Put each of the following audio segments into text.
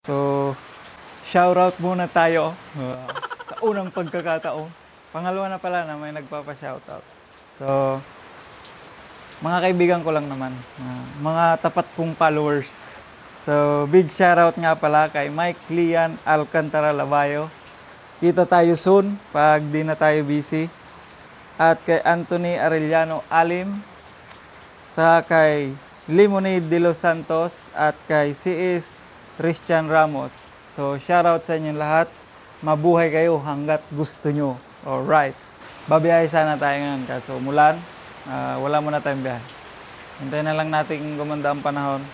So, shoutout muna tayo sa unang pagkakataon. Pangalawa na pala na may nagpapa-shoutout. So, mga kaibigan ko lang naman, mga tapat kong followers. So, big shoutout nga pala kay Mike Lian Alcantara Labayo. Kita tayo soon pag di na tayo busy. At kay Anthony Arellano Alim, sa kay Lemonade de los Santos at kay CS Christian Ramos. So, shoutout sa inyong lahat. Mabuhay kayo hanggat gusto nyo. Alright. Babiyahe sana tayo ngayon kaso umulan. Wala muna tayong biyahe. Hintayin na lang natin gumanda ang panahon.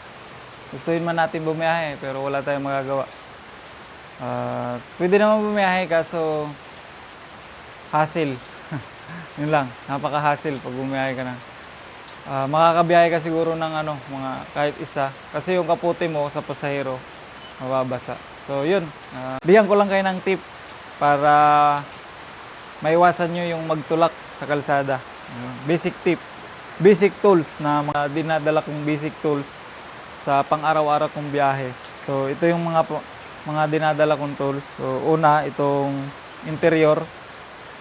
Gustuin man natin bumiyahe pero wala tayong magagawa. Pwede naman bumiyahe kaso hassle. Yun lang. Napaka-hassle pag bumiyahe ka na. Makakabiyahe ka siguro ng mga kahit isa. Kasi yung kaputi mo sa pasahero, mababasa. So, yun. Bigyan ko lang kayo ng tip para maiwasan nyo yung magtulak sa kalsada. Basic tip. Basic tools na mga dinadala kong basic tools sa pang-araw-araw kong biyahe. So, ito yung mga dinadala kong tools. So, una, itong interior.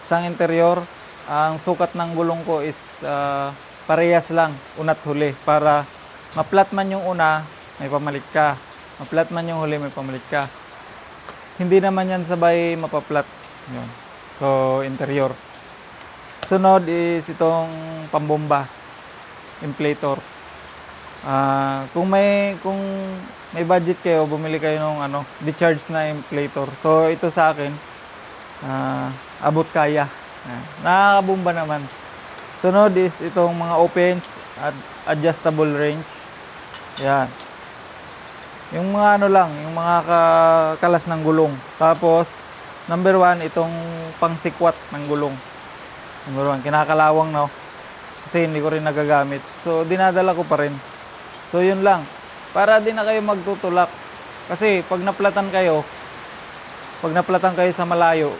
Isang interior, ang sukat ng gulong ko is parehas lang, una't huli. Para maplat man yung una, may pamalit ka. Maplat man yung huli, may pamalit ka. Hindi naman yan sabay mapaplat. Yun. So, interior. Sunod is itong pambomba. Inflator. Kung may budget kayo, bumili kayo ng decharge na inflator. So, ito sa akin, abot kaya. Nakakabomba naman. Sunod is itong mga opens at adjustable range. Yan. Yung mga yung mga kalas ng gulong. Tapos, number 1, itong pangsikwat ng gulong. Number 1, kinakalawang kasi hindi ko rin nagagamit. So, dinadala ko pa rin. So, yun lang. Para din na kayo magtutulak. Kasi, pag naplatan kayo sa malayo,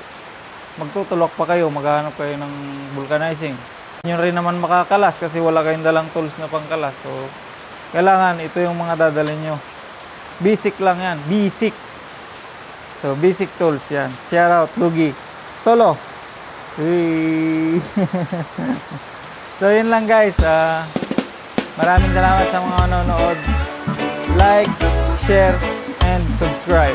magtutulak pa kayo, maghahanap kayo ng vulcanizing. Yun rin naman makakalas kasi wala kayong dalang tools na pangkalas. So, kailangan ito yung mga dadalhin nyo. Basic lang yan. Basic. So, basic tools yan. Shout out, Lugi. Solo. So, yun lang guys. Maraming salamat sa mga nanonood. Like, share, and subscribe.